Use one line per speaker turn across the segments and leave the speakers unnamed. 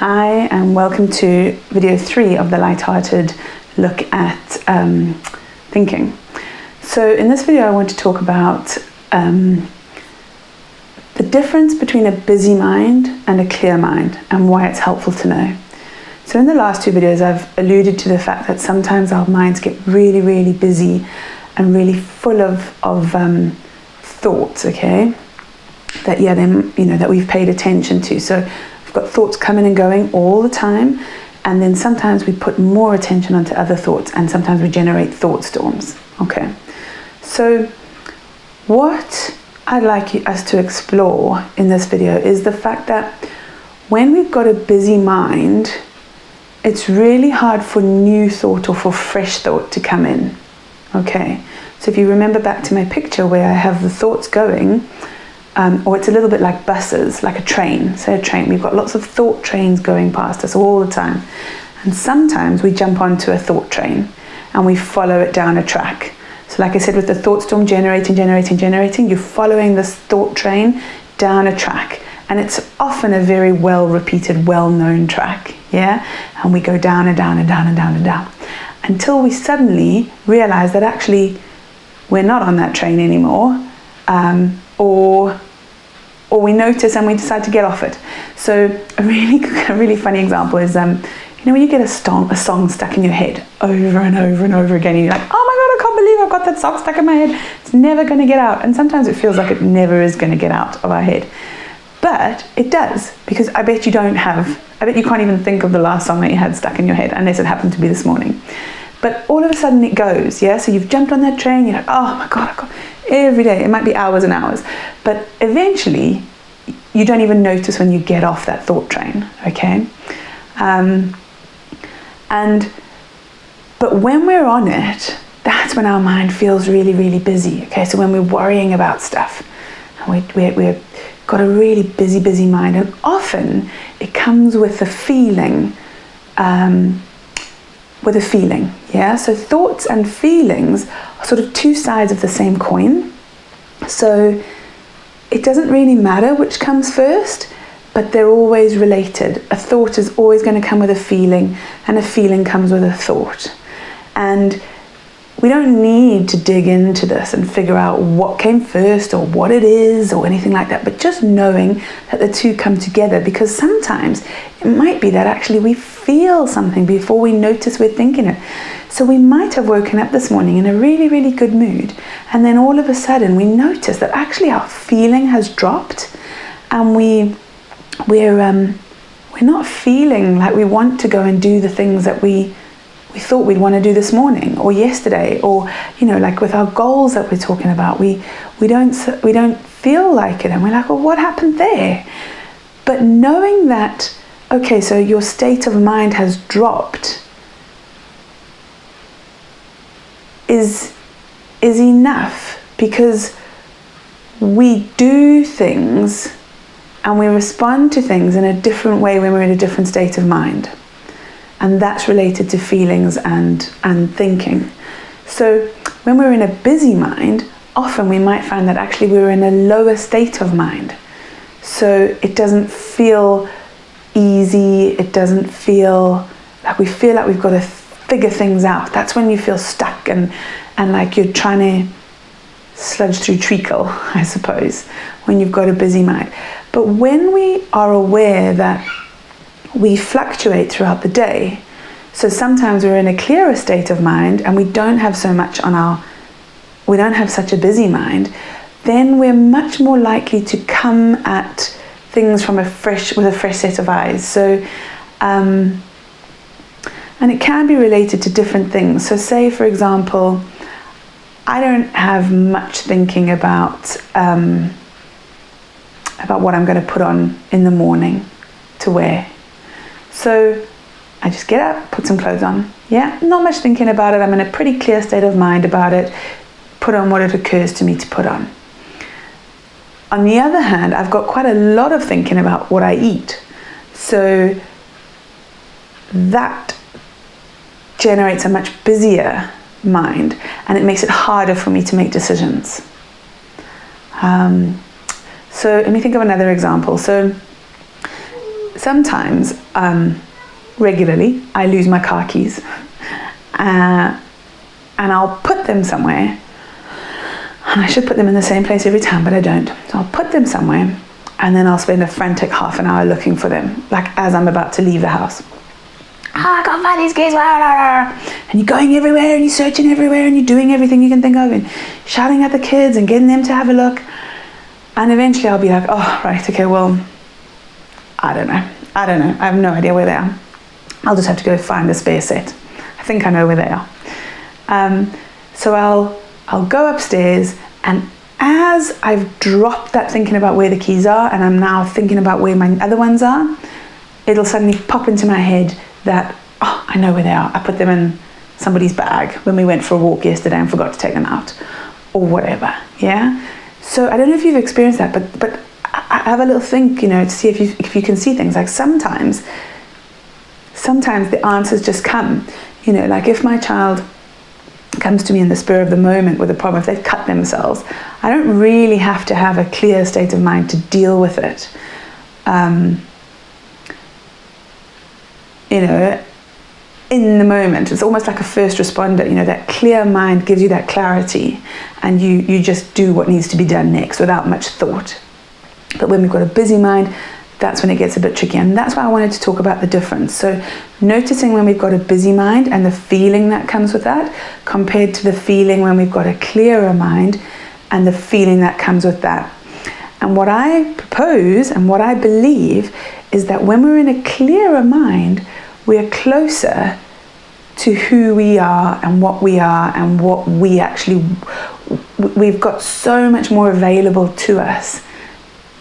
Hi and welcome to video 3 of the Lighthearted look at thinking. So in this video I want to talk about the difference between a busy mind and a clear mind and why it's helpful to know. So in the last 2 videos I've alluded to the fact that sometimes our minds get really busy and really full of thoughts, okay, that that we've paid attention to. So we've got thoughts coming and going all the time, and then sometimes we put more attention onto other thoughts, and sometimes we generate thought storms. Okay, so what I'd like us to explore in this video is the fact that when we've got a busy mind, it's really hard for new thought or for fresh thought to come in. Okay, so if you remember back to my picture where I have the thoughts going, or it's a little bit like buses, like a train. Say a train, we've got lots of thought trains going past us all the time. And sometimes we jump onto a thought train and we follow it down a track. So like I said, with the thought storm generating, you're following this thought train down a track. And it's often a very well repeated, well-known track, yeah? And we go down and down and down and down and down until we suddenly realize that actually we're not on that train anymore, or we notice and we decide to get off it. So a really funny example is, when you get a song stuck in your head over and over and over again, and you're like, oh my God, I can't believe I've got that song stuck in my head. It's never going to get out. And sometimes it feels like it never is going to get out of our head. But it does, because I bet you can't even think of the last song that you had stuck in your head, unless it happened to be this morning. But all of a sudden it goes, yeah? So you've jumped on that train, you're like, oh my God, I've got every day. It might be hours and hours. But eventually, you don't even notice when you get off that thought train, okay? But when we're on it, that's when our mind feels really busy, okay? So when we're worrying about stuff, and we're got a really busy mind, and often it comes with a feeling, yeah? So thoughts and feelings are sort of 2 sides of the same coin. So it doesn't really matter which comes first, but they're always related. A thought is always going to come with a feeling, and a feeling comes with a thought. And we don't need to dig into this and figure out what came first or what it is or anything like that, but just knowing that the 2 come together, because sometimes it might be that actually we feel something before we notice we're thinking it. So we might have woken up this morning in a really good mood, and then all of a sudden we notice that actually our feeling has dropped, and we're not feeling like we want to go and do the things that we thought we'd want to do this morning or yesterday, or like with our goals that we're talking about, we don't feel like it, and we're like, well, what happened there? But knowing that, okay, so your state of mind has dropped is enough, because we do things and we respond to things in a different way when we're in a different state of mind. And that's related to feelings and thinking. So when we're in a busy mind, often we might find that actually we're in a lower state of mind. So it doesn't feel easy, it doesn't feel like we've got to figure things out. That's when you feel stuck and like you're trying to sludge through treacle, I suppose, when you've got a busy mind. But when we are aware that we fluctuate throughout the day, so sometimes we're in a clearer state of mind and we don't have such a busy mind, then we're much more likely to come at things with a fresh set of eyes. So and it can be related to different things. So say, for example, I don't have much thinking about what I'm going to put on in the morning to wear. So I just get up, put some clothes on. Yeah, not much thinking about it. I'm in a pretty clear state of mind about it. Put on what it occurs to me to put on. On the other hand, I've got quite a lot of thinking about what I eat. So that generates a much busier mind, and it makes it harder for me to make decisions. So let me think of another example. So sometimes, regularly, I lose my car keys, and I'll put them somewhere, and I should put them in the same place every time, but I don't. So I'll put them somewhere, and then I'll spend a frantic half an hour looking for them, like as I'm about to leave the house. I can't find these keys, and you're going everywhere, and you're searching everywhere, and you're doing everything you can think of, and shouting at the kids, and getting them to have a look, and eventually I'll be like, oh, right, okay, well, I don't know, I have no idea where they are. I'll just have to go find the spare set. I think I know where they are. So I'll go upstairs, and as I've dropped that thinking about where the keys are, and I'm now thinking about where my other ones are, it'll suddenly pop into my head that, oh, I know where they are. I put them in somebody's bag when we went for a walk yesterday and forgot to take them out, or whatever, yeah? So I don't know if you've experienced that, but I have a little think, to see if you can see things. Like sometimes the answers just come, like if my child comes to me in the spur of the moment with a problem, if they've cut themselves, I don't really have to have a clear state of mind to deal with it. In the moment, it's almost like a first responder, that clear mind gives you that clarity, and you just do what needs to be done next without much thought. But when we've got a busy mind, that's when it gets a bit tricky, and that's why I wanted to talk about the difference. So noticing when we've got a busy mind and the feeling that comes with that, compared to the feeling when we've got a clearer mind and the feeling that comes with that. And what I propose and what I believe is that when we're in a clearer mind, we're closer to who we are and what we actually, we've got so much more available to us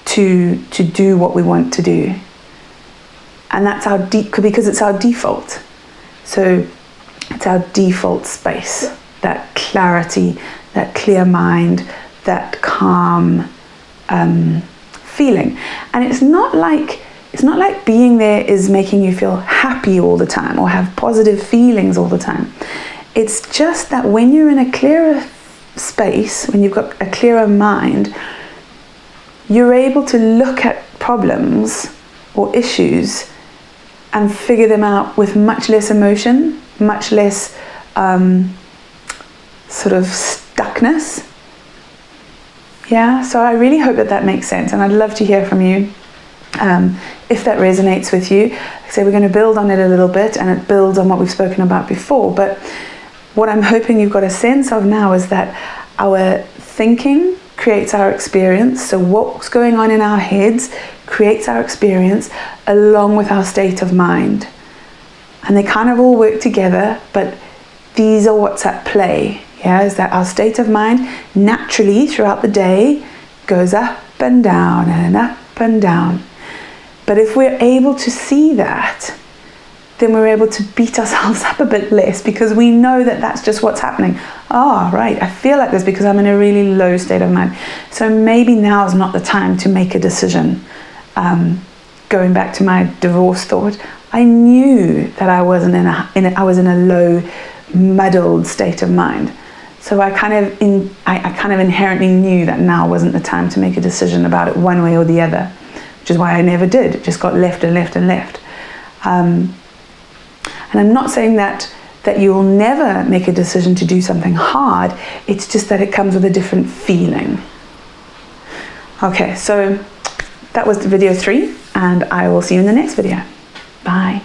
to do what we want to do. And that's because it's our default. So it's our default space, that clarity, that clear mind, that calm feeling. And it's not like being there is making you feel happy all the time or have positive feelings all the time. It's just that when you're in a clearer space, when you've got a clearer mind, you're able to look at problems or issues and figure them out with much less emotion, much less sort of stuckness. Yeah, so I really hope that makes sense, and I'd love to hear from you. If that resonates with you. So we're going to build on it a little bit, and it builds on what we've spoken about before, but what I'm hoping you've got a sense of now is that our thinking creates our experience. So what's going on in our heads creates our experience along with our state of mind, and they kind of all work together, but these are what's at play. Yeah, is that our state of mind naturally throughout the day goes up and down and up and down. But if we're able to see that, then we're able to beat ourselves up a bit less, because we know that that's just what's happening. Oh, right, I feel like this because I'm in a really low state of mind. So maybe now is not the time to make a decision. Going back to my divorce thought, I knew that I was in a low, muddled state of mind. So I kind of inherently knew that now wasn't the time to make a decision about it one way or the other, which is why I never did. It just got left and left and left. And I'm not saying that you'll never make a decision to do something hard. It's just that it comes with a different feeling. Okay, so that was the video 3, and I will see you in the next video. Bye.